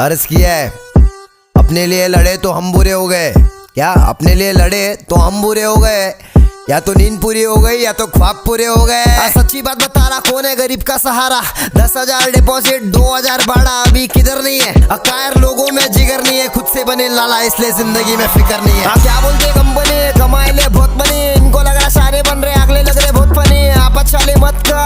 अर्ज किया है, अपने लिए लड़े तो हम बुरे हो गए। क्या अपने लिए लड़े तो हम बुरे हो गए? या तो नींद पूरी हो गई या तो ख्वाब पूरे हो गए। सच्ची बात बता रहा, कौन है गरीब का सहारा? 10,000 डिपॉजिट 2,000 भाड़ा, अभी किधर नहीं है। अकायर लोगों में जिगर नहीं है, खुद से बने लाला इसलिए जिंदगी में फिक्र नहीं है। क्या बोलते कंपनी कमाए ले बहुत बनी, इनको लग रहा सारे बन रहे, अगले लग रहे बहुत फनी। आप अच्छा ले मत कर।